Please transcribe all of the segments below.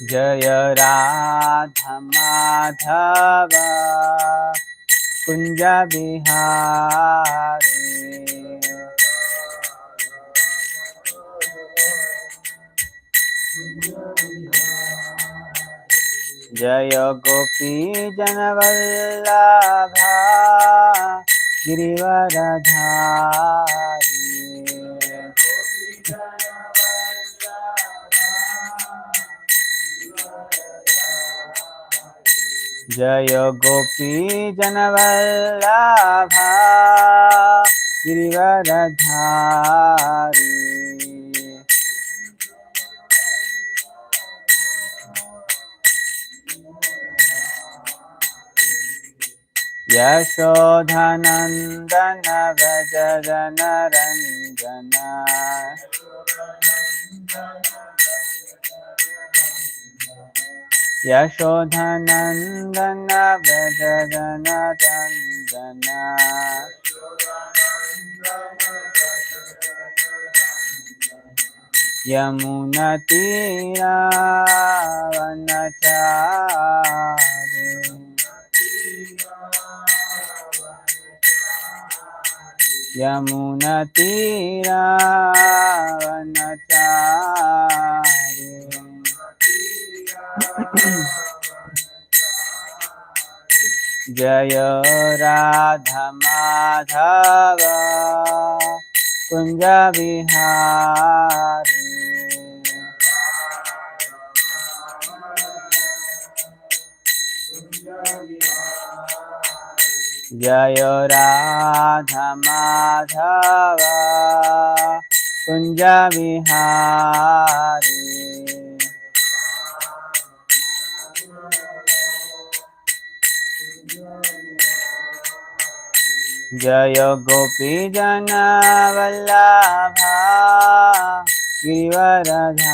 Jaya Radha Madhava Kunja Bihari Jaya Gopi Janavallabha Girivaradhari Jaya Gopi Janavallabha Girivaradhari Yashodhanandana Vrajadana Ranjana Yashodhanandana Vrajadana Ranjana Yamunatira Vanachari Yamunatira Vanachari Jaya Radha Madhava Kunja Bihari Jaya Radha Madhava Kunja Bihari Jaya Gopi Jana Vallabha Girivaradhari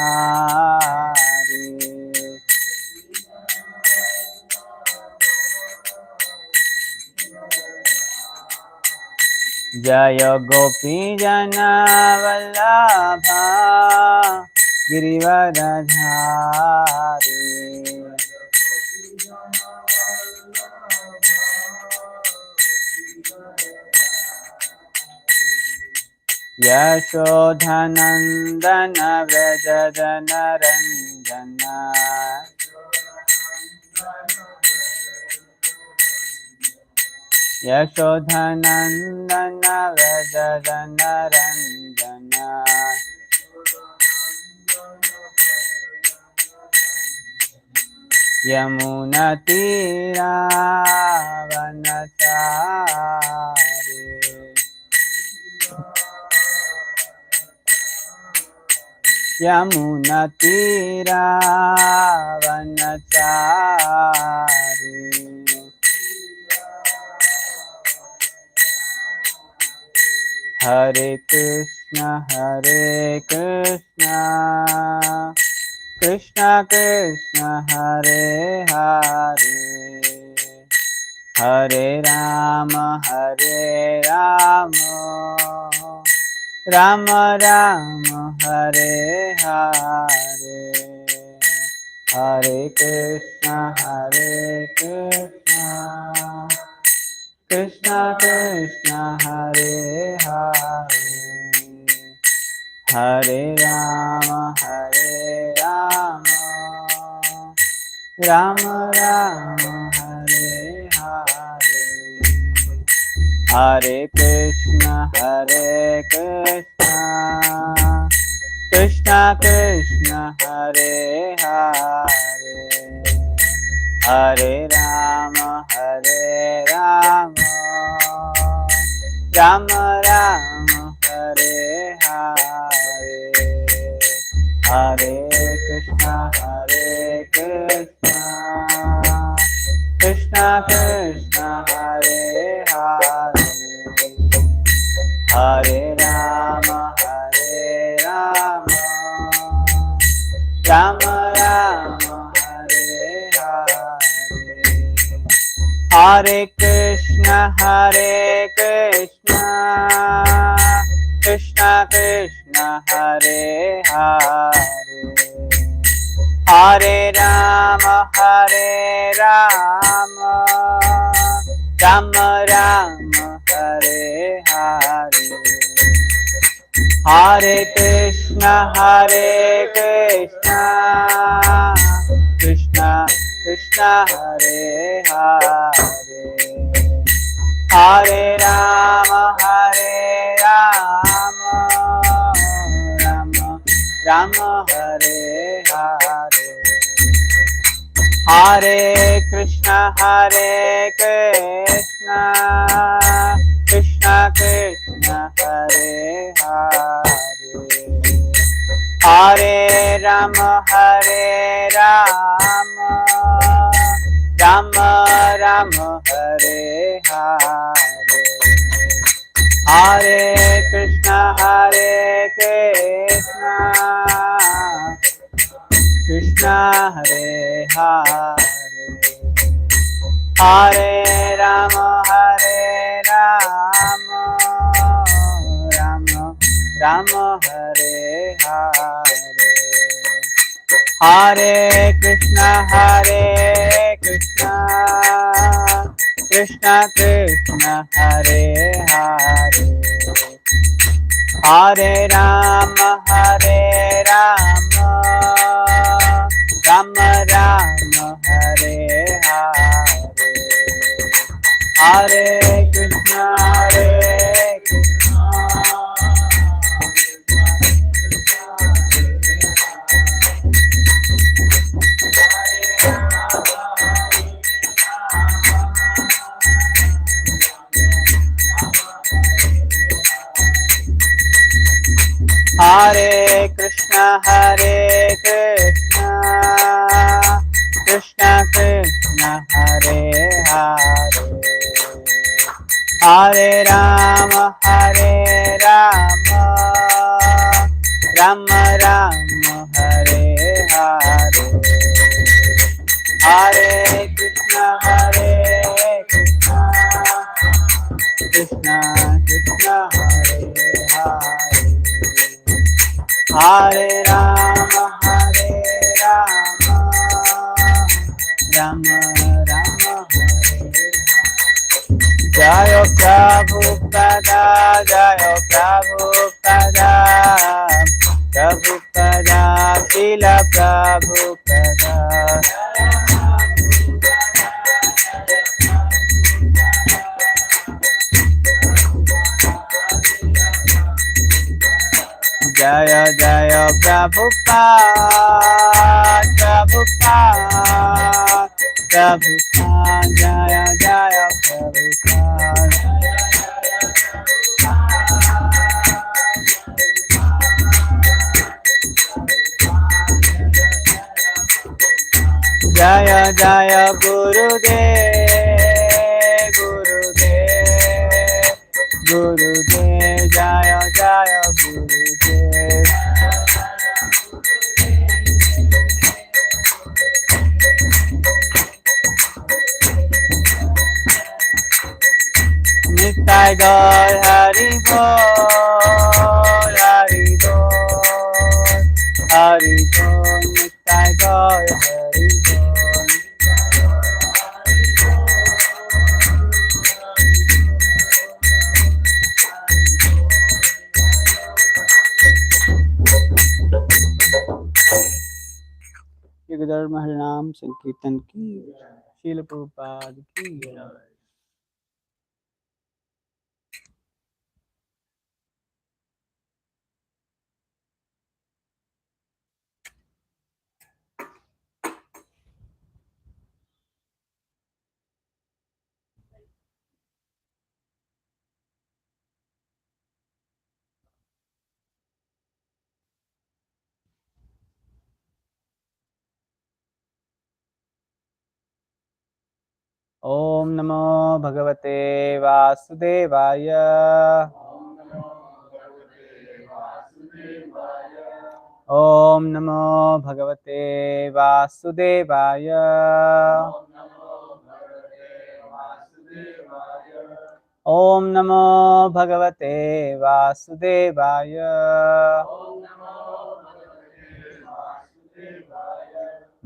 Jaya Gopi Jana Vallabha Girivaradhari Yashodhanandana Vrajadana Ranjana Yashodhanandana Vrajadana Ranjana Yamunatira Vanachari Yamunatira Vanachari Hare Krishna Krishna Krishna Hare Hare Hare Rama Rama Rama Hare Hare Hare Krishna Krishna Krishna Hare Hare Hare Rama Rama Rama Hare Hare Hare Krishna Krishna Krishna Hare Hare Hare Rama Rama Rama Hare Hare Hare Krishna Krishna Krishna Hare Hare Hare Rama Rama Rama Hare Hare Hare Krishna Krishna Krishna Hare Hare Hare Rama, Rama Rama, Hare Hare, Hare Krishna, Krishna Krishna, Hare Hare, Hare Rama, Rama Rama, Hare Hare, Hare Krishna, Krishna Krishna, Hare Hare, Hare Rama, Rama Rama, Hare Hare, Hare Krishna, Krishna Hare Hare, Hare Rama, Rama Rama, Hare Hare, Hare Krishna, Krishna Krishna, Hare Hare, Hare Rama, Rama Rama, Hare Hare, Hare Krishna, Hare Krishna, Krishna Krishna, Hare Hare, Hare Rama, Rama Rama, Hare Hare, Hare Krishna, Krishna Krishna, Hare Hare, Hare Rama, Rama Rama, Hare, Jaya Prabhupada, Prabhupada, Srila Prabhupada, Jaya Jaya Prabhupada, Jaya Jaya Prabhupada, Jaya Jaya Gurudev, Jaya Jaya Gurudev, Nitai Gaur Hari Bol, Hari Bol, Nitai Gaur Hari Bol, युगधर्म हरिनाम संकीर्तन की, शील प्रभुपाद की। ओम नमो भगवते वासुदेवाय, ओम नमो भगवते वासुदेवाय, ओम नमो भगवते वासुदेवाय,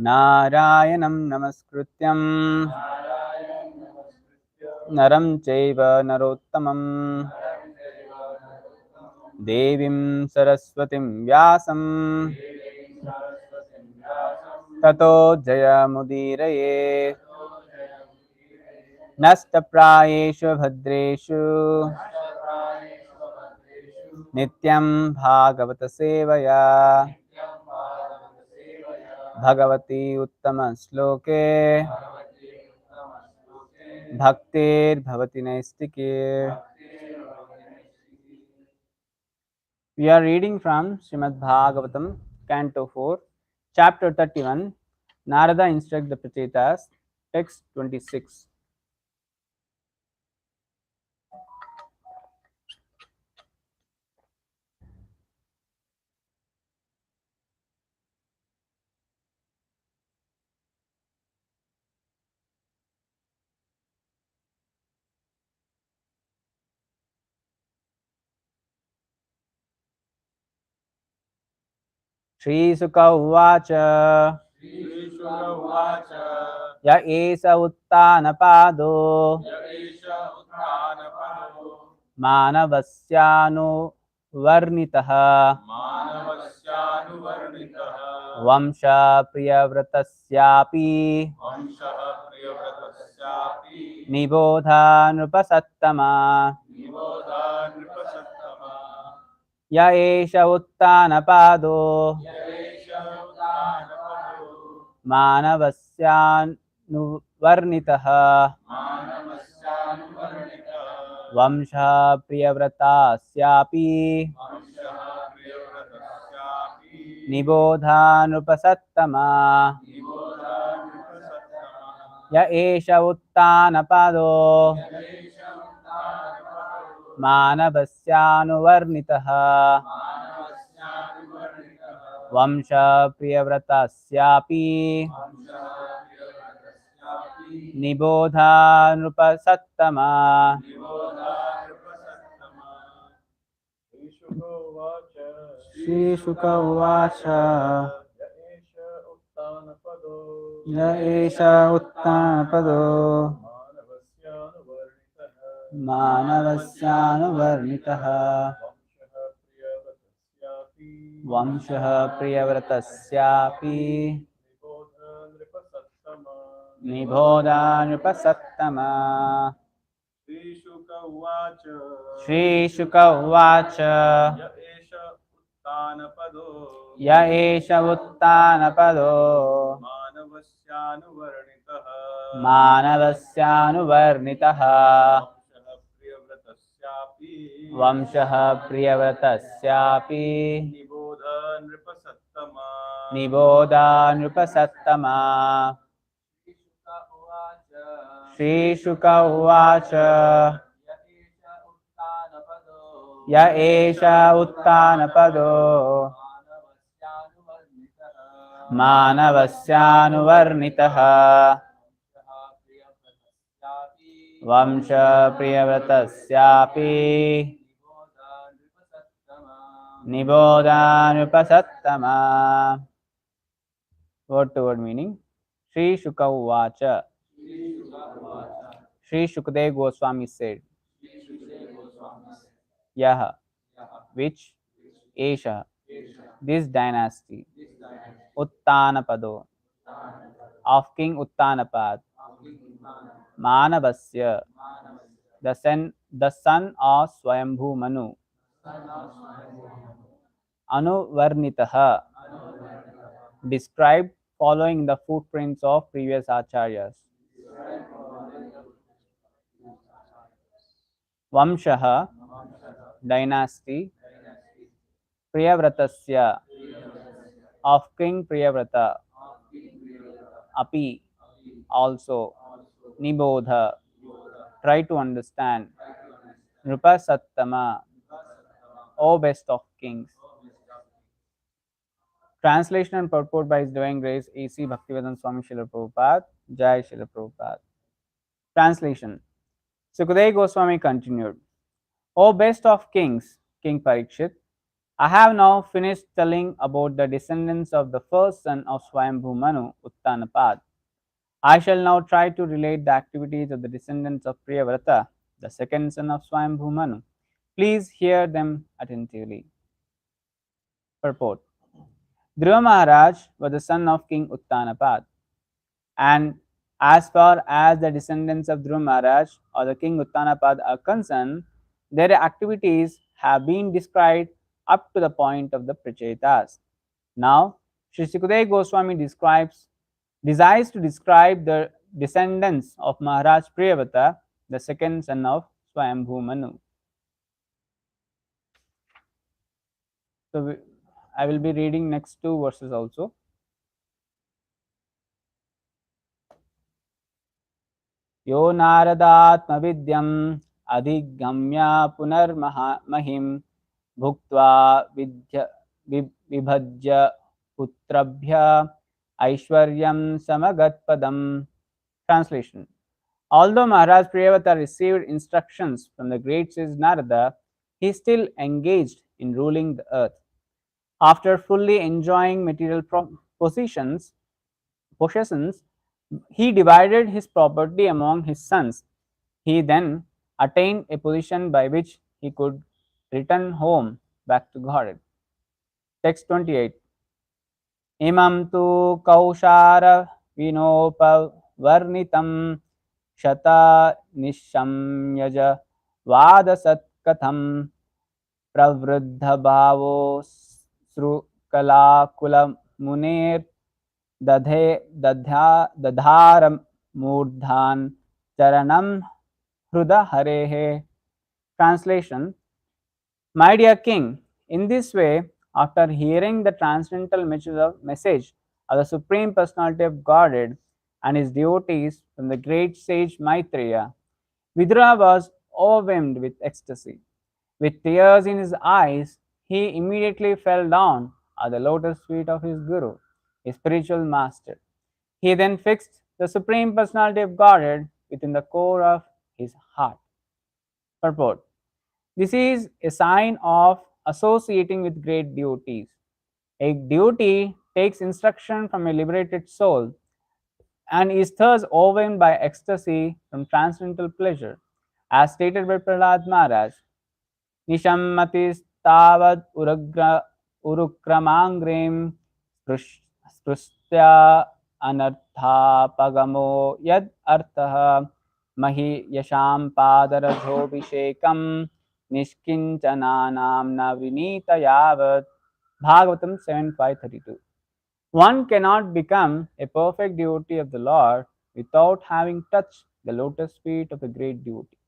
नारायणं नमस्कृत्यं नरं चैव नरोत्तमं देवीं सरस्वतीं व्यासं ततो जयमुदीरये। नष्टप्रायेषु भद्रेषु नित्यं भागवत सेवया Bhagwati उत्तमश्लोके भक्तिर्भवति नैष्टिके. We are reading from Srimad Bhagavatam, Canto 4, Chapter 31, Narada instructs the Prachetas, Text 26. श्रीशुक उवाच य एष उत्तानपादो मानवस्यानुवर्णितः वंशप्रियव्रतस्यापि निबोधा नृपसत्तमा. य एष उत्तानपादो मानवस्यानुवर्णितः वंशः प्रियव्रतास्यापि निबोधा नृपसत्तमा. य एष उत्तानपादो मानवस्यानुवर्णितः वंशः प्रियव्रतस्यापि निबोधा नृपसत्तमा. श्रीशुक उवाच य एष उत्तानपदो मानवस्यानुवर्णितः वंशः प्रियव्रतस्यापि निबोधा नृपसत्तमा. श्रीशुक उवाच य एष उत्तानपदो मानवस्यानुवर्णितः वंशः प्रियव्रतस्यापि निबोधा नृपसत्तमा. श्रीशुक उवाच य एष उत्तानपदो मानवस्यानुवर्णितः वंशः प्रियव्रतस्यापि निबोधा नृपसत्तमा. Word to word meaning. Sri Shuka Uvacha. Sri Shukdev Goswami said, Yaha, which, Esha, this dynasty, Uttanapado, of King Uttanapad, Manavasya, the son of Swayambhu Manu, Anuvarnitaha, described following the footprints of previous acharyas. Vamshaha, dynasty, Priyavratasya, of King Priyavrata, Api, also, Nibodha, try to understand, Nrupa Sattama, O best of kings. Translation and purport by His Divine Grace A.C. Bhaktivedanta Swami Srila Prabhupada, Jai Srila Prabhupada. Translation. Sukadeva Goswami continued, O best of kings, King Parikshit, I have now finished telling about the descendants of the first son of Swayambhu Manu, Uttanapad. I shall now try to relate the activities of the descendants of Priyavrata, the second son of Swayambhu Manu. Please hear them attentively. Purport. Dhruva Maharaj was the son of King Uttanapad, and as far as the descendants of Dhruva Maharaj or the King Uttanapad are concerned, their activities have been described up to the point of the Prachetas. Now, Sri Sukadeva Goswami desires to describe the descendants of Maharaj Priyavata, the second son of Swayambhu Manu. So, I will be reading next two verses also. यो नारदात्मविद्यम् अधिगम्य पुनर्महिं भुक्त्वा विभज्य पुत्रभ्य ऐश्वर्यं समगत्पदम्. Translation. Although Maharaj Priyavata received instructions from the great sage Narada, he still engaged in ruling the earth. After fully enjoying material possessions, he divided his property among his sons. He then attained a position by which he could return home back to Godhead. Text 28. Imam tu kaushara vinopavarnitam shata nishamyaja vadasatkatham pravruddha bhavo srukala munir दधार मूर्धान charanam hruda harehe. Translation. My dear king, in this way, after hearing the transcendental message of the Supreme Personality of Godhead and his devotees from the great sage Maitreya, Vidura was overwhelmed with ecstasy. With tears in his eyes, he immediately fell down at the lotus feet of his Guru, his spiritual master. He then fixed the Supreme Personality of Godhead within the core of his heart. Purport. This is a sign of associating with great devotees. A devotee takes instruction from a liberated soul and is thus overwhelmed by ecstasy from transcendental pleasure. As stated by Prahlad Maharaj, निशम्मतिस्तावद् उरुक्रमाङ्घ्रिं स्पृष्ट्या अनर्थापगमो यद् अर्थः महीयशां पादरजोऽभिषेकं निष्किञ्चनानां न विनीत यावत्. Bhagavatam 7.532. One cannot become a perfect devotee of the Lord without having touched the lotus feet of a great devotee.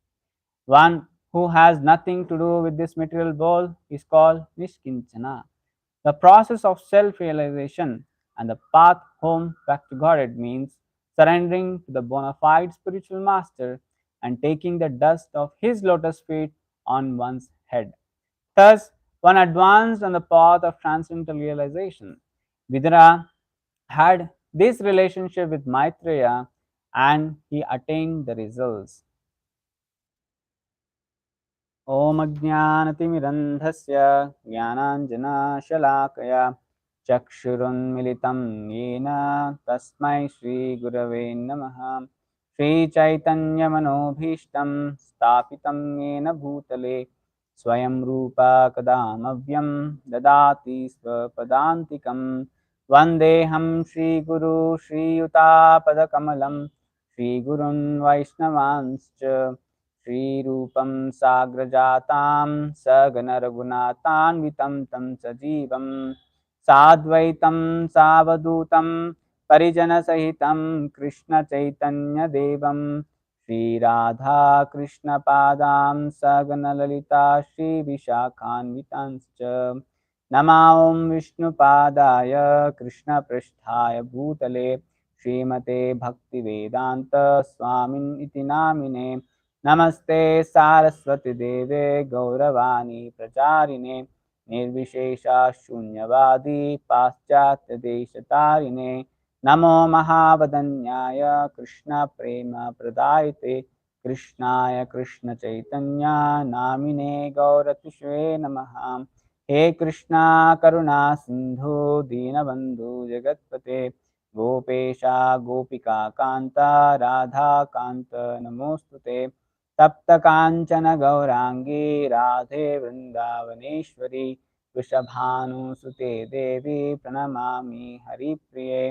One who has nothing to do with this material world is called Nishkinchana. The process of self-realization and the path home back to Godhead means surrendering to the bona fide spiritual master and taking the dust of his lotus feet on one's head. Thus, one advanced on the path of transcendental realization. Vidura had this relationship with Maitreya and he attained the results. ॐ अज्ञानतिमिरन्धस्य ज्ञानाञ्जनशलाकया चक्षुरुन्मिलितं येन तस्मै श्रीगुरवे नमः. श्रीचैतन्यमनोभीष्टं स्थापितं येन भूतले स्वयं रूपा कदा मह्यं ददाति स्वपदान्तिकं. वन्देऽहं श्रीगुरू श्रीयुतापदकमलं श्रीगुरून् वैष्णवांश्च श्रीरूपं साग्रजातां सगणरघुनाथान्वितं तं सजीवं साद्वैतं सावधूतं परिजनसहितं कृष्णचैतन्यदेवं श्रीराधाकृष्णपादां सगणललिता श्रीविशाखान्वितांश्च. नमां विष्णुपादाय कृष्णपृष्ठाय भूतले श्रीमते भक्तिवेदान्त स्वामिनिति नामिने. नमस्ते सारस्वती देवे गौरवाणी प्रचारिणे निर्विशेषा शून्यवादी पाश्चात्य देशतारिणे. नमो महावदन्याय कृष्ण प्रेम प्रदायते कृष्णाय कृष्ण चैतन्य नामिने गौरतिष्वे नमः. हे कृष्णा करुणा सिंधु दीनबंधु जगत्पते गोपेशा गोपिका कांता राधा कांत नमोस्तुते तप्त कांचन गौरांगी राधे वृंदावनेश्वरी वृषभानुसुते देवी प्रणमामि हरिप्रिये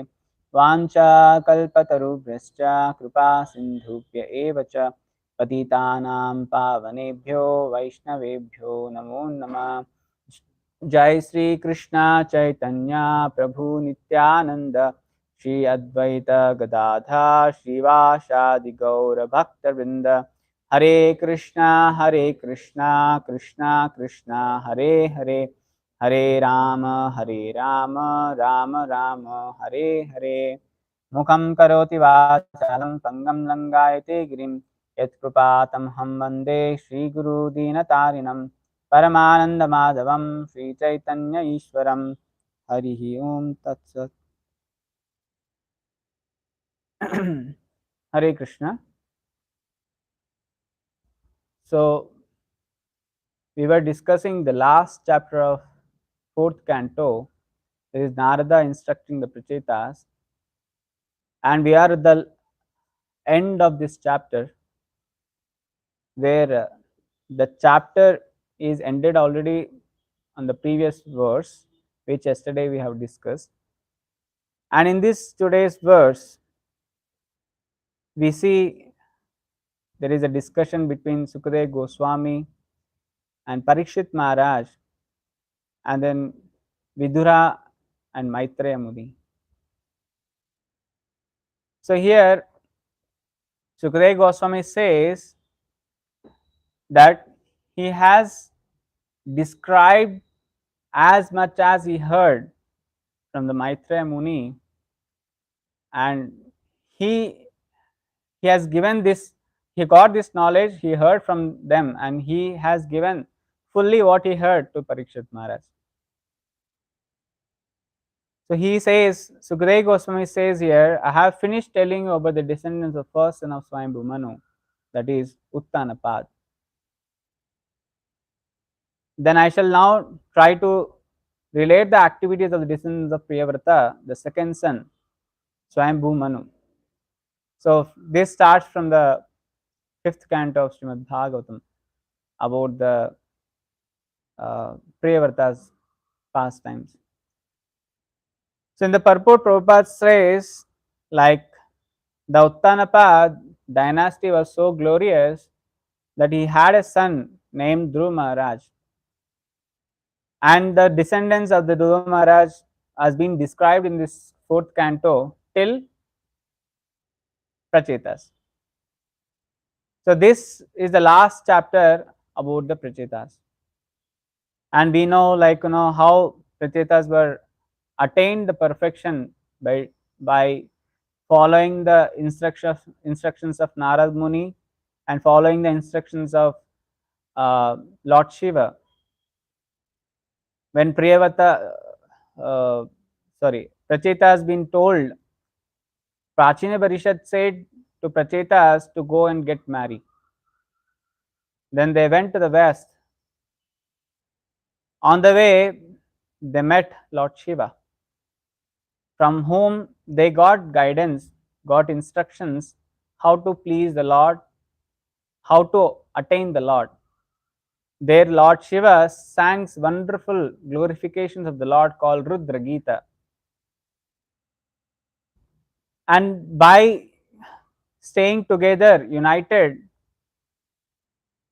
वाञ्छाकल्पतरुभ्यश्च कृपा सिन्धुभ्य एव च पतितानां पावनेभ्यो वैष्णवेभ्यो नमो नमः। जय श्री कृष्ण चैतन्य प्रभु नित्यानंद श्री अद्वैत गदाधर श्रीवासादि गौर भक्तवृंद हरे कृष्णा कृष्णा कृष्णा हरे हरे हरे राम राम राम हरे हरे मुखं करोति वाचालं पंगं लंगायते गिरिं यत्कृपातमहं वन्दे श्रीगुरुदीनतारिणं परमानन्दमाधवं श्रीचैतन्य ईश्वरं हरिः ओम तत्सत्। Hare Krishna. So we were discussing the last chapter of fourth canto. There is Narada instructing the Prachetas, and we are at the end of this chapter where the chapter is ended already on the previous verse, which yesterday we have discussed. And in this today's verse, we see there is a discussion between Sukadeva Goswami and Parikshit Maharaj, and then Vidura and Maitreya Muni. So here, Sukadeva Goswami says that he has described as much as he heard from the Maitreya Muni, and he has given this, he got this knowledge, he heard from them, and he has given fully what he heard to Parikshit Maharaj. So he says, Sukadeva Goswami says here, I have finished telling you about the descendants of first son of Swayambhu Manu, that is Uttanapad. Then I shall now try to relate the activities of the descendants of Priyavrata, the second son, Swayambhu Manu. So this starts from the fifth canto of Srimad Bhagavatam about the Priyavrata's pastimes. So in the purport, Prabhupada says, like the Uttanapad dynasty was so glorious that he had a son named Dhruva Maharaj. And the descendants of the Dhruva Maharaj has been described in this fourth canto till Prachetas. So this is the last chapter about the Prachetas. And we know, like, how Prachetas were attained the perfection by following the instructions of Narad Muni and following the instructions of Lord Shiva. When Pracheta has been told, Prachina Parishad said to Prachetas to go and get married. Then they went to the west. On the way, they met Lord Shiva, from whom they got guidance, got instructions how to please the Lord, how to attain the Lord. There, Lord Shiva sang wonderful glorifications of the Lord called Rudra Gita. And by staying together, united,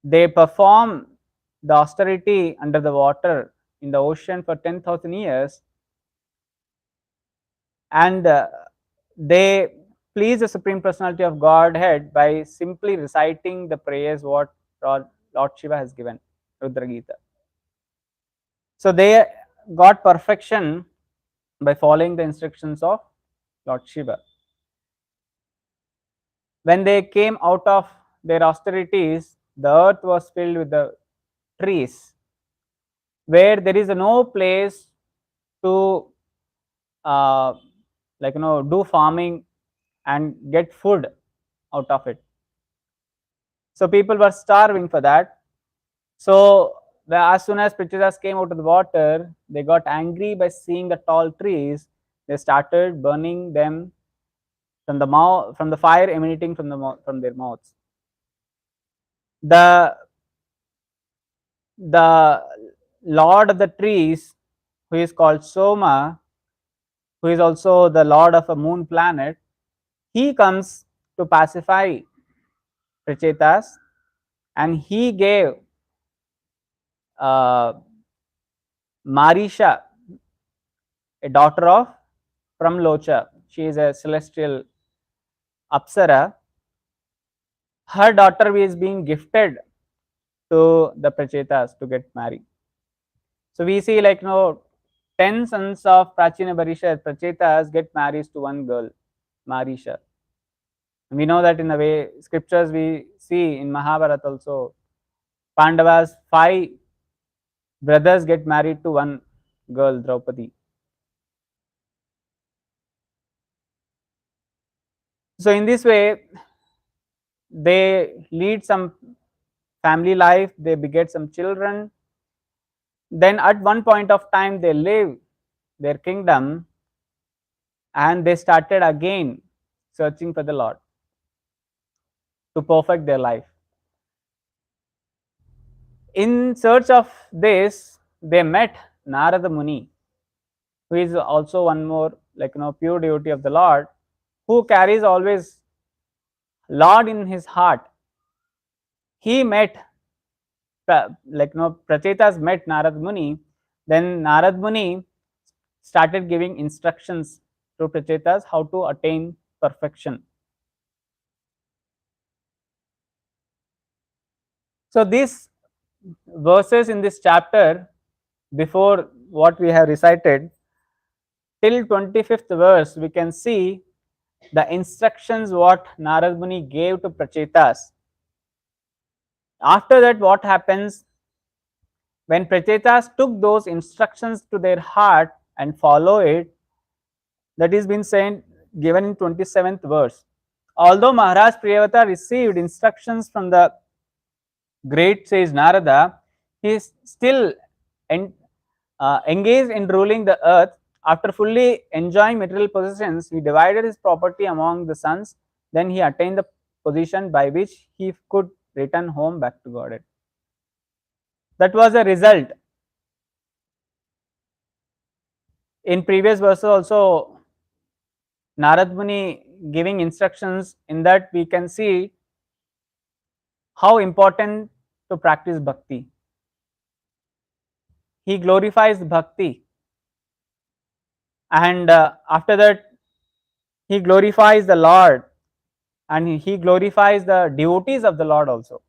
they perform the austerity under the water in the ocean for 10,000 years, and they please the Supreme Personality of Godhead by simply reciting the prayers what Lord Shiva has given, Rudra Gita. So they got perfection by following the instructions of Lord Shiva. When they came out of their austerities, the earth was filled with the trees, where there is no place to uh, do farming and get food out of it. So people were starving for that. So as soon as Prithviraj came out of the water, they got angry by seeing the tall trees. They started burning them from the mouth, from the fire emanating from from their mouths. The the lord of the trees, who is called Soma, who is also the lord of a moon planet, he comes to pacify Prachetas, and he gave uh, Marisha, a daughter of Pramlocha. She is a celestial Apsara. Her daughter is being gifted to the Prachetas to get married. So we see, like, 10 sons of Prachina Barisha Prachetas get married to one girl, Marisha. We know that in the way scriptures we see in Mahabharata also, Pandavas 5 brothers get married to one girl, Draupadi. So in this way, they lead some family life, they beget some children. Then at one point of time, they leave their kingdom and they started again searching for the Lord to perfect their life. In search of this, they met Narada Muni, who is also one more, like, pure devotee of the Lord, who carries always Lord in his heart. He met, like, Prachetas met Narad Muni. Then Narad Muni started giving instructions to Prachetas how to attain perfection. So these verses in this chapter, before what we have recited, till 25th verse, we can see the instructions what Narad Muni gave to Prachetas. After that, what happens? When Prachetas took those instructions to their heart and follow it, that is been said, given in 27th verse. Although Maharaj Priyavata received instructions from the great sage Narada, he is still engaged in ruling the earth. After fully enjoying material possessions, he divided his property among the sons. Then he attained the position by which he could return home back to Godhead. That was a result. In previous verses also, Narad Muni giving instructions, in that we can see how important to practice bhakti. He glorifies bhakti, and after that he glorifies the Lord, and he glorifies the devotees of the Lord also.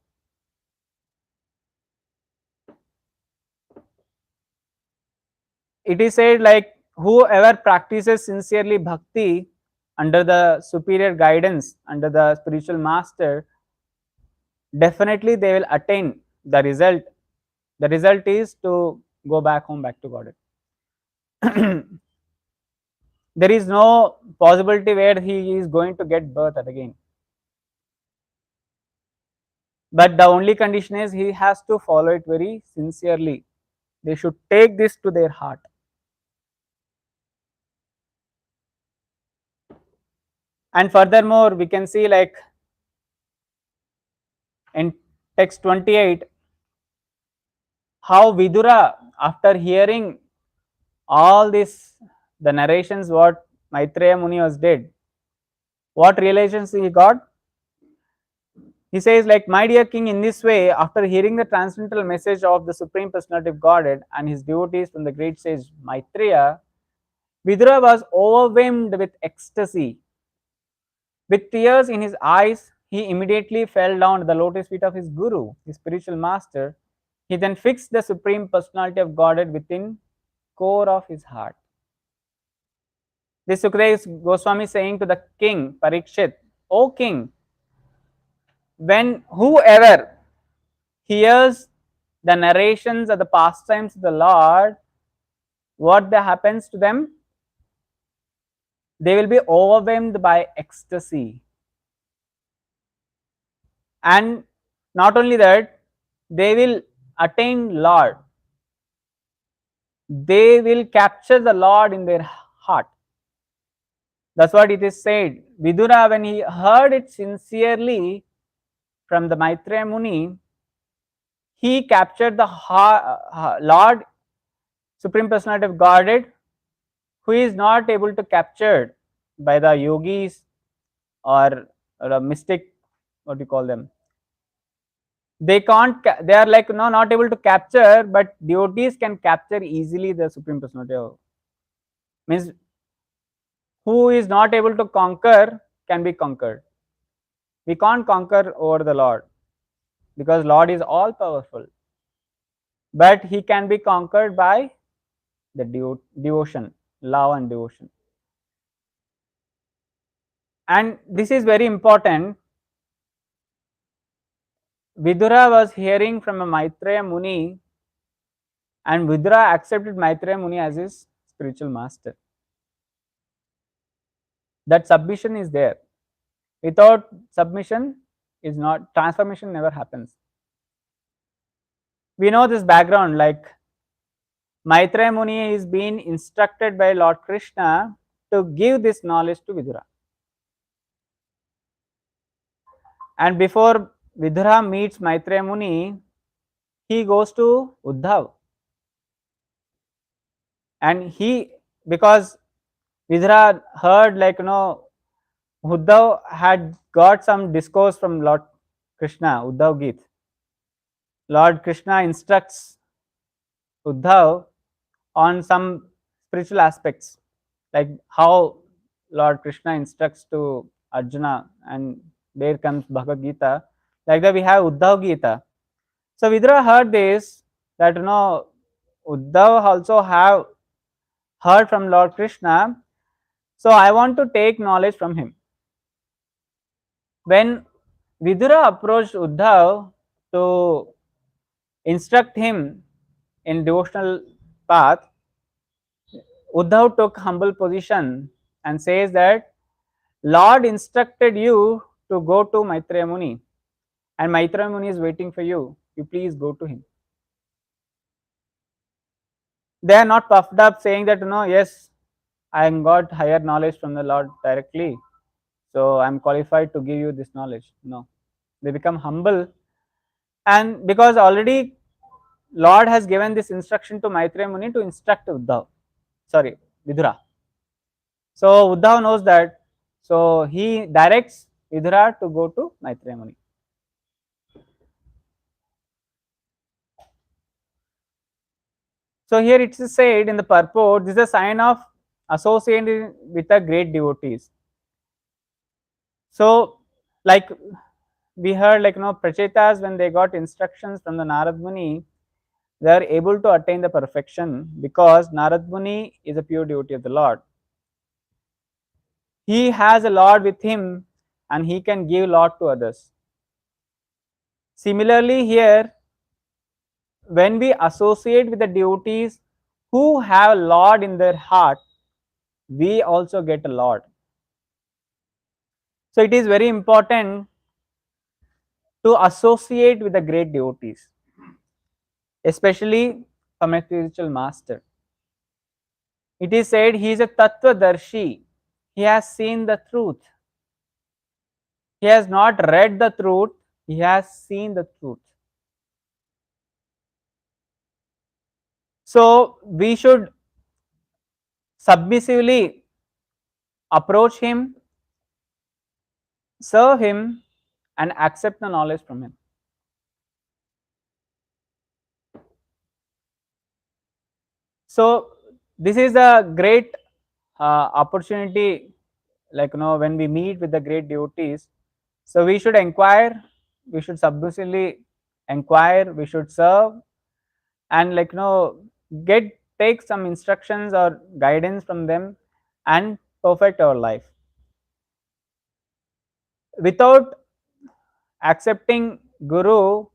It is said, like, whoever practices sincerely bhakti under the superior guidance, under the spiritual master, definitely they will attain the result. The result is to go back home, back to God. There is no possibility where he is going to get birth again. But the only condition is he has to follow it very sincerely. They should take this to their heart. And furthermore, we can see, like, in text 28, how Vidura, after hearing all this, the narrations what Maitreya Muni was did, what realizations he got? He says, like, my dear king, in this way, after hearing the transcendental message of the Supreme Personality of Godhead and his devotees from the great sage Maitreya, Vidura was overwhelmed with ecstasy. With tears in his eyes, he immediately fell down at the lotus feet of his guru, his spiritual master. He then fixed the Supreme Personality of Godhead within core of his heart. This Sukadeva Goswami saying to the king Parikshit, O king, when whoever hears the narrations of the pastimes of the Lord, what happens to them? They will be overwhelmed by ecstasy. And not only that, they will attain Lord, they will capture the Lord in their heart. That's what it is said. Vidura, when he heard it sincerely from the Maitreya Muni, he captured the Lord, Supreme Personality of Godhead, who is not able to capture by the yogis or a mystic, what do you call them? They can't, they are like, no, not able to capture, but devotees can capture easily the Supreme Personality of, means who is not able to conquer can be conquered. We can't conquer over the Lord because Lord is all powerful, but he can be conquered by the devotion, love and devotion. And this is very important. Vidura was hearing from a Maitreya Muni, and Vidura accepted Maitreya Muni as his spiritual master. That submission is there. Without submission is not, transformation never happens. We know this background, like Maitreya Muni is being instructed by Lord Krishna to give this knowledge to Vidura. And before Vidura meets Maitreya Muni, he goes to Uddhav. And he, because Vidura heard, like, Uddhav had got some discourse from Lord Krishna, Uddhav Geet. Lord Krishna instructs Uddhav on some spiritual aspects, like how Lord Krishna instructs to Arjuna, and there comes Bhagavad Gita. Like that, we have Uddhav Gita. So Vidura heard this, that Uddhav also have heard from Lord Krishna. So I want to take knowledge from him. When Vidura approached Uddhav to instruct him in devotional path, Uddhav took humble position and says that Lord instructed you to go to Maitreya Muni, and Maitreya Muni is waiting for you. You please go to him. They are not puffed up saying that, yes, I got higher knowledge from the Lord directly, so I'm qualified to give you this knowledge. No, they become humble, and because already Lord has given this instruction to Maitreya Muni to instruct Vidura. So Uddhav knows that, so he directs Vidura to go to Maitreya Muni. So here it is said in the purport, this is a sign of associating with the great devotees. So, like we heard, like Prachetas, when they got instructions from the Narad Muni, they are able to attain the perfection because Narad Muni is a pure devotee of the Lord. He has a Lord with him and he can give Lord to others. Similarly, here, when we associate with the devotees who have Lord in their heart, we also get a Lord. So it is very important to associate with the great devotees, especially from a spiritual master. It is said he is a Tattvadarshi. He has seen the truth. He has not read the truth, he has seen the truth. So we should submissively approach him, serve him, and accept the knowledge from him. So this is a great opportunity, like when we meet with the great devotees. So we should inquire, we should submissively inquire, we should serve, and take some instructions or guidance from them and perfect our life. Without accepting Guru,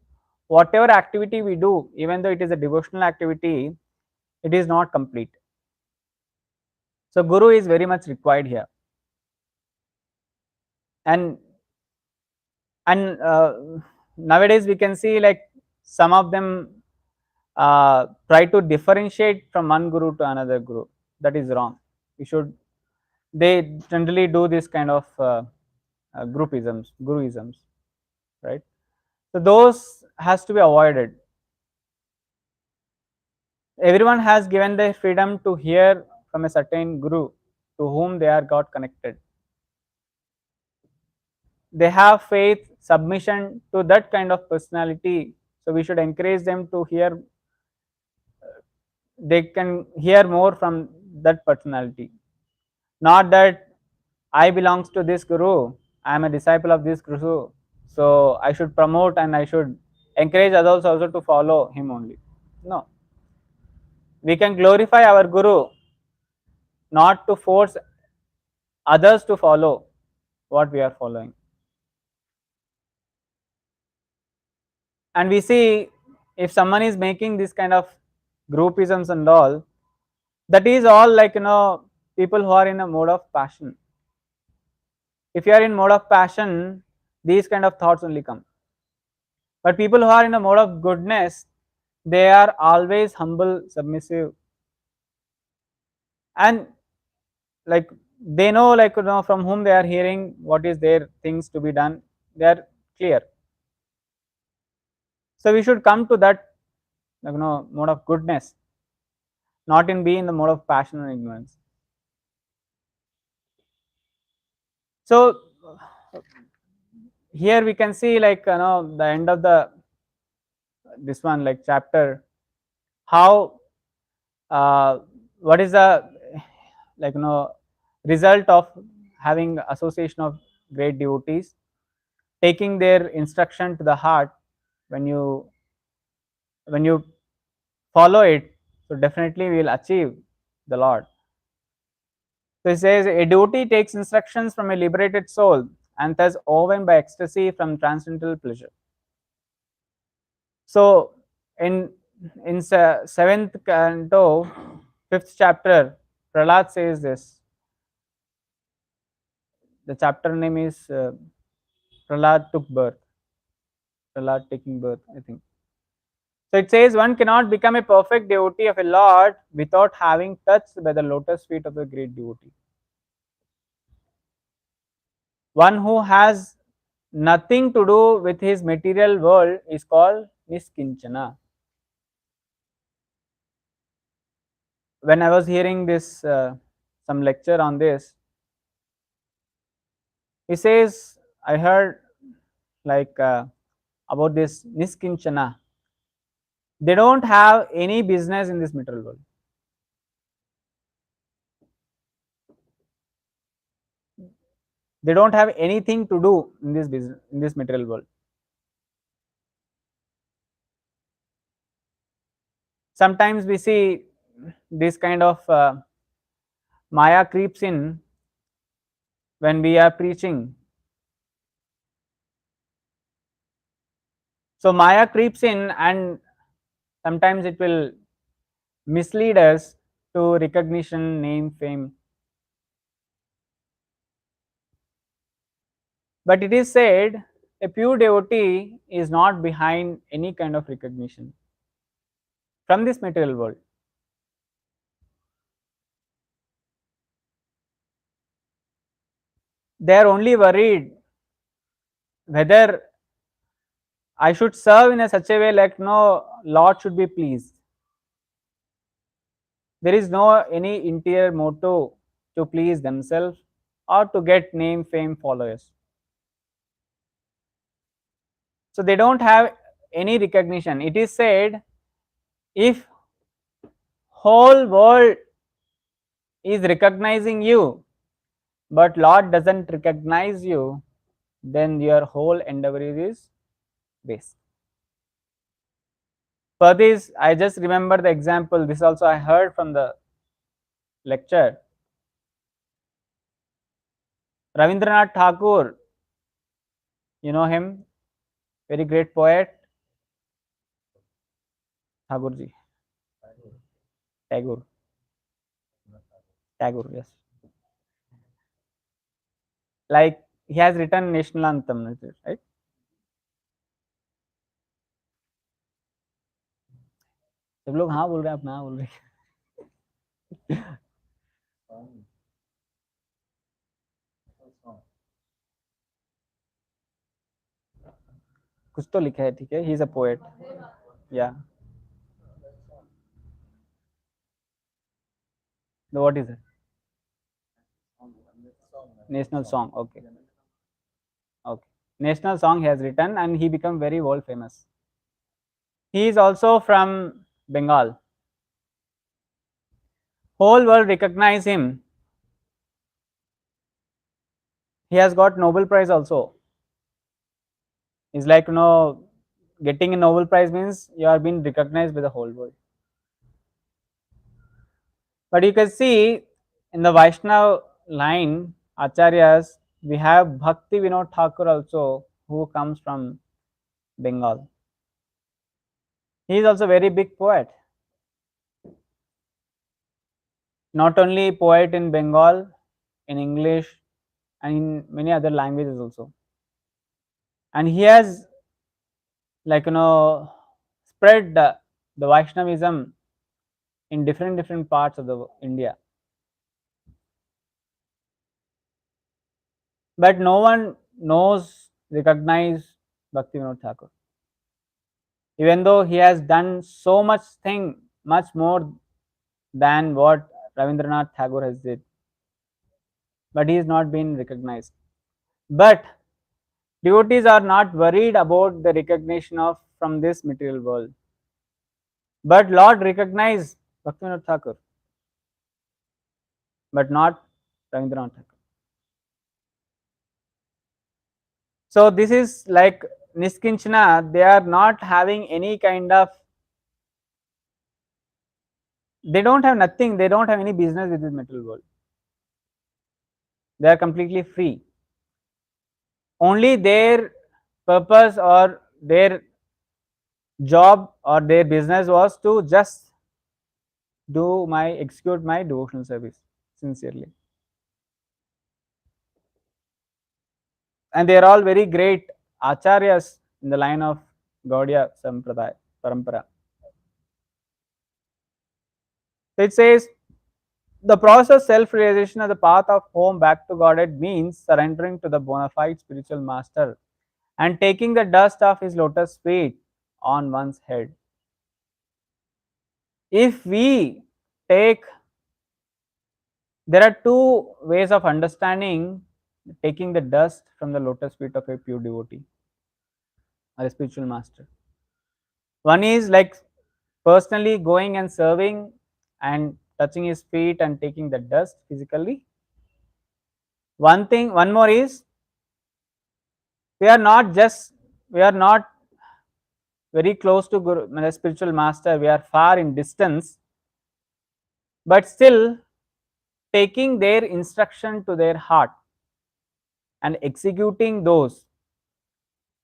whatever activity we do, even though it is a devotional activity, it is not complete. So Guru is very much required here. And nowadays we can see, like, some of them try to differentiate from one guru to another guru. That is wrong. We should. They generally do this kind of groupisms, guruisms, right? So those has to be avoided. Everyone has given the freedom to hear from a certain guru to whom they are got connected. They have faith, submission to that kind of personality. So we should encourage them to hear. They can hear more from that personality. Not that I belongs to this guru. I am a disciple of this guru. So I should promote and I should encourage others also to follow him only. No, we can glorify our guru, not to force others to follow what we are following. And we see if someone is making this kind of groupisms and all, that is all like people who are in a mode of passion. If you are in mode of passion, these kind of thoughts only come. But people who are in a mode of goodness, they are always humble, submissive, and like they know from whom they are hearing what is their things to be done. They are clear. So we should come to that mode of goodness, not in be in the mode of passion and ignorance. So here we can see the end of the this one like chapter, how what is the like result of having association of great devotees, taking their instruction to the heart. When you when you follow it, so definitely we will achieve the Lord. So it says a devotee takes instructions from a liberated soul and thus overwhelmed by ecstasy from transcendental pleasure. So in seventh canto, fifth chapter, Prahlad says this. The chapter name is Prahlad took birth. Prahlad taking birth, I think. So it says one cannot become a perfect devotee of a Lord without having touched by the lotus feet of a great devotee. One who has nothing to do with his material world is called niskinchana. When I was hearing this some lecture on this, he says I heard like about this niskinchana. They don't have any business in this material world. They don't have anything to do in this business, in this material world. Sometimes we see this kind of maya creeps in when we are preaching. So maya creeps in and sometimes it will mislead us to recognition, name, fame. But it is said a pure devotee is not behind any kind of recognition from this material world. They are only worried whether I should serve in a such a way like no Lord should be pleased. There is no any interior motto to please themselves or to get name, fame, followers. So they don't have any recognition. It is said if whole world is recognizing you, but Lord doesn't recognize you, then your whole endeavor is waste. For this, I just remember the example. This also I heard from the lecture. Ravindranath Tagore, you know him, very great poet. Tagore, Tagore, Tagore, yes. Like he has written national anthem, right? सब लोग हाँ बोल रहे हैं, आप ना बोल रहे हैं। कुछ तो लिखा है, ठीक है, ही इज अ पोएट, या what is it, national song, okay, okay, national song he has written and he become very world famous. He is also from Bengal. Whole world recognize him. He has got Nobel Prize also. It's like, getting a Nobel Prize means you are being recognized by the whole world. But you can see in the Vaishnav line, Acharyas, we have Bhakti Vinod Thakur also, who comes from Bengal. He is also very big poet. Not only poet in Bengal, in English, and in many other languages also. And he has, like, spread the Vaishnavism in different parts of the India. But no one knows, recognize Bhaktivinoda Thakur. Even though he has done so much thing, much more than what Rabindranath Tagore has did, but he is not being recognized. But devotees are not worried about the recognition of from this material world. But Lord recognized Bhaktivinoda Thakur, but not Rabindranath Tagore. So this is like Niskinchana, they are not having any kind of, they don't have nothing, they don't have any business with this material world. They are completely free. Only their purpose or their job or their business was to just execute my devotional service sincerely. And they are all very great acharyas in the line of Gaudiya Sampradaya, Parampara. So it says, the process of self-realization as the path of home back to Godhead means surrendering to the bona fide spiritual master and taking the dust of his lotus feet on one's head. If we take, there are two ways of understanding taking the dust from the lotus feet of a pure devotee or a spiritual master. One is like personally going and serving and touching his feet and taking the dust physically. One more is, we are not just, we are not very close to Guru, the spiritual master, we are far in distance, but still taking their instruction to their heart and executing those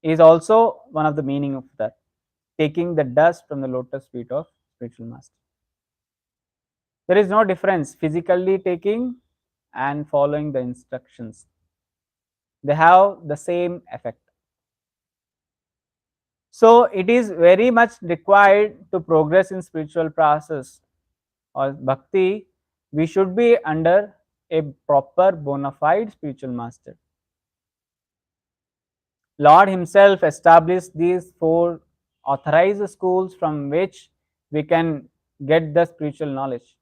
is also one of the meaning of that, taking the dust from the lotus feet of spiritual master. There is no difference physically taking and following the instructions. They have the same effect. So it is very much required to progress in spiritual process or bhakti. We should be under a proper bona fide spiritual master. Lord himself established these four authorized schools from which we can get the spiritual knowledge.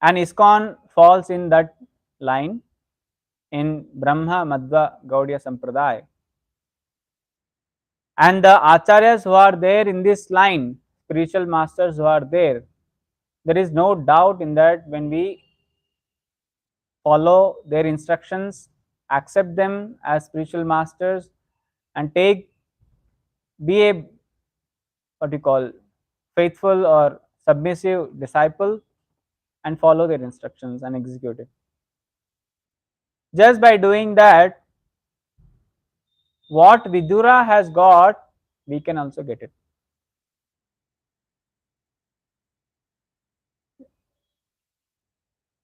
And ISKCON falls in that line in Brahma Madhva Gaudiya Sampradaya. And the acharyas who are there in this line, spiritual masters who are there is no doubt in that when we follow their instructions, accept them as spiritual masters, and be a, what you call, faithful or submissive disciple, and follow their instructions and execute it. Just by doing that, what Vidura has got, we can also get it.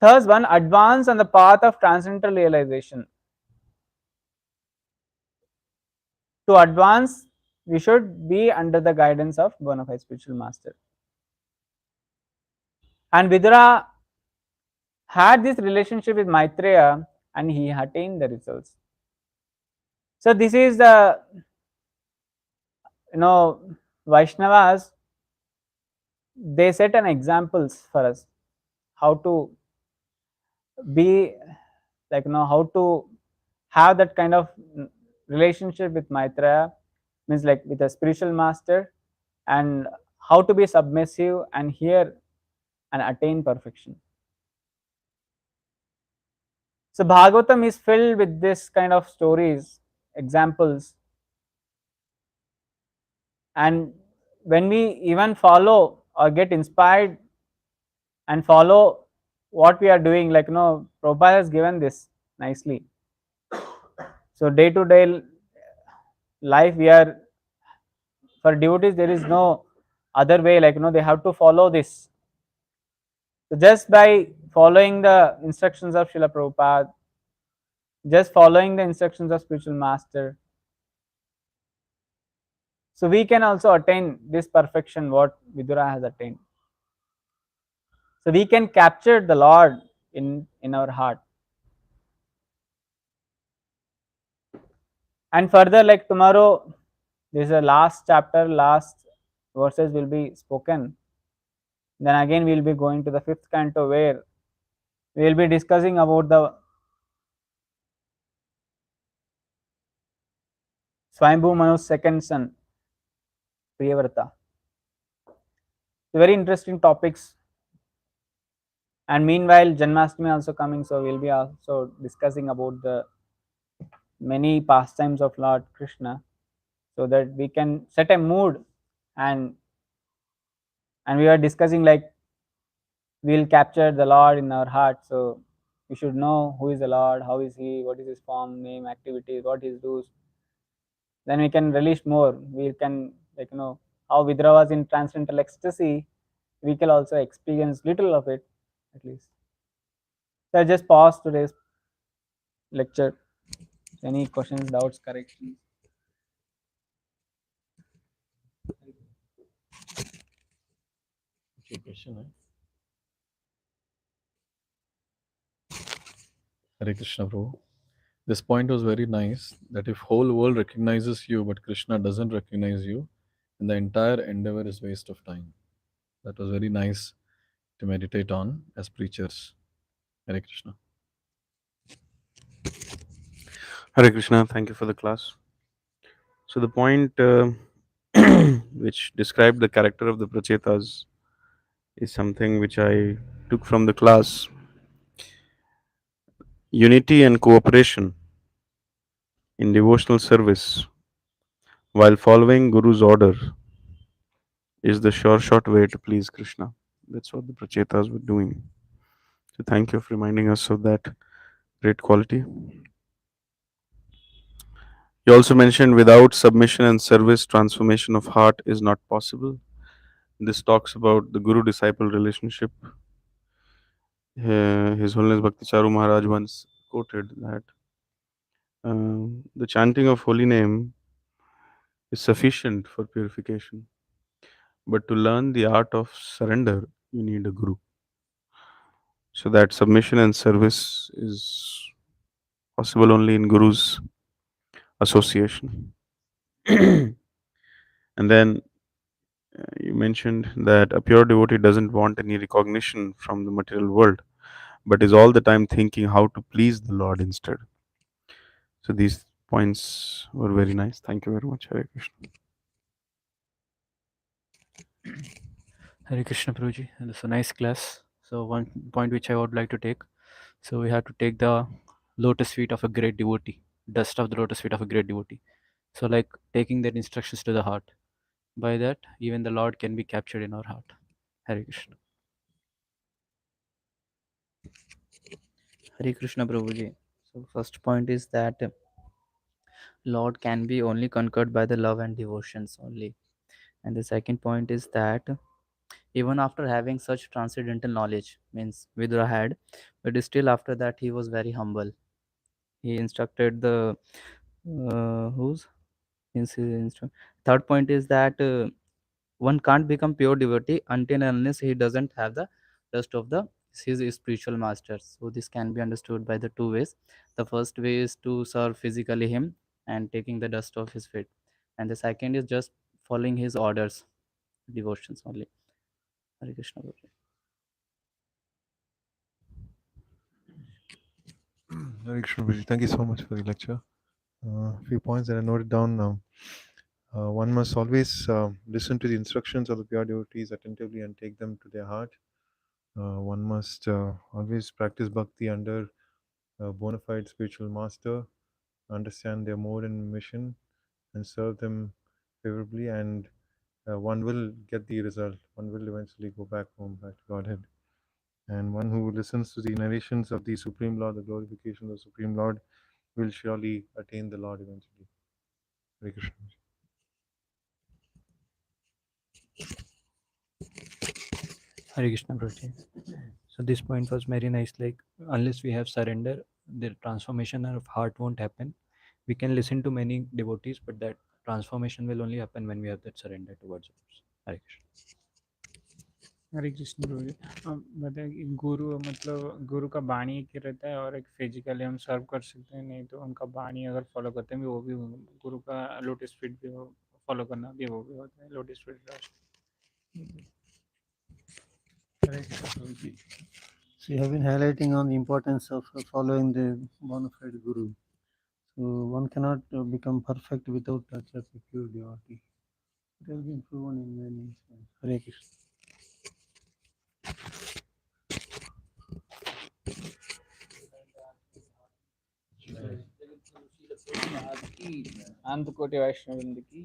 Thus, one advance on the path of transcendental realization. To advance we should be under the guidance of bona fide spiritual master. And Vidura had this relationship with Maitreya and he attained the results. So this is the, you know, Vaishnavas, they set an examples for us how to be, like, how to have that kind of relationship with Maitreya, means like with a spiritual master, and how to be submissive and hear and attain perfection. So Bhagavatam is filled with this kind of stories, examples, and when we even follow or get inspired and follow what we are doing, like, Prabhupada has given this nicely. So day to day life, we are, for devotees there is no other way, like, they have to follow this. So just by following the instructions of Srila Prabhupada, just following the instructions of spiritual master, so we can also attain this perfection what Vidura has attained. So we can capture the Lord in our heart. And further, like tomorrow, this is a last chapter, last verses will be spoken. Then again we will be going to the fifth canto where we will be discussing about the Swayambhu Manu's second son, Priyavrata. Very interesting topics. And meanwhile, Janmashtami also coming, so we'll be also discussing about the many pastimes of Lord Krishna, so that we can set a mood, and we are discussing like we'll capture the Lord in our heart. So we should know who is the Lord, how is he, what is his form, name, activities, what he does. Then we can relish more. We can, like, how Vidra was in transcendental ecstasy, we can also experience little of it at least. So I just pause today's lecture. Any questions, doubts, corrections? Okay, question, Hare Krishna, Prabhu. This point was very nice. That if whole world recognizes you, but Krishna doesn't recognize you, then the entire endeavor is waste of time. That was very nice to meditate on as preachers. Hare Krishna. Hare Krishna, thank you for the class. So, the point which described the character of the Prachetas is something which I took from the class. Unity and cooperation in devotional service while following Guru's order is the sure shot way to please Krishna. That's what the Prachetas were doing. So, thank you for reminding us of that great quality. You also mentioned without submission and service, transformation of heart is not possible. This talks about the Guru disciple relationship. His Holiness Bhakti Charu Maharaj once quoted that the chanting of holy name is sufficient for purification, but to learn the art of surrender, you need a Guru. So that submission and service is possible only in Guru's association. And then you mentioned that a pure devotee doesn't want any recognition from the material world, but is all the time thinking how to please the Lord instead. So these points were very nice. Thank you very much, Hare Krishna. Hare Krishna Prabhuji, and it's a nice class. So one point which I would like to take. So we have to take the lotus feet of a great devotee, dust of the lotus feet of a great devotee. So like taking that instructions to the heart. By that, even the Lord can be captured in our heart. Hare Krishna. Hare Krishna Prabhuji. So first point is that Lord can be only conquered by the love and devotions only. And the second point is that even after having such transcendental knowledge, means Vidura had, but still after that he was very humble. He instructed the whose Third point is that one can't become pure devotee until and unless he doesn't have the dust of the his spiritual masters. So this can be understood by the two ways. The first way is to serve physically him and taking the dust of his feet, and the second is just following his orders, devotions only. Hare Krishna. Prabhuji. Hare Krishna, Prabhuji. Thank you so much for the lecture. Few points that I noted down. One must always listen to the instructions of the pure devotees attentively and take them to their heart. One must always practice bhakti under a bona fide spiritual master, understand their mode and mission, and serve them favorably, and one will get the result. One will eventually go back home, back to Godhead. And one who listens to the narrations of the Supreme Lord, the glorification of the Supreme Lord, will surely attain the Lord eventually. Hare Krishna. Hare Krishna, Prabhuji. So this point was very nice. Like, unless we have surrender, the transformation of heart won't happen. We can listen to many devotees, but that transformation will only happen when we have that surrender towards others. Hare Krishna. हरे कृष्ण प्रभु जी। बताइए कि गुरु मतलब गुरु का बाणी एक ही रहता है और एक फिजिकली हम सर्व कर सकते हैं, नहीं तो उनका बाणी अगर फॉलो करते हैं भी वो भी गुरु का लोटस फीट भी फॉलो करना भी वो भी होता है लोटस फीट राष्ट्र। हरे कृष्ण प्रभु जी। So you have been highlighting on the importance of following the bona fide guru. So one cannot become perfect without touch of a pure devotee. It has been proven in many instances. Hare Krishna. अंत कोटि वैष्णव की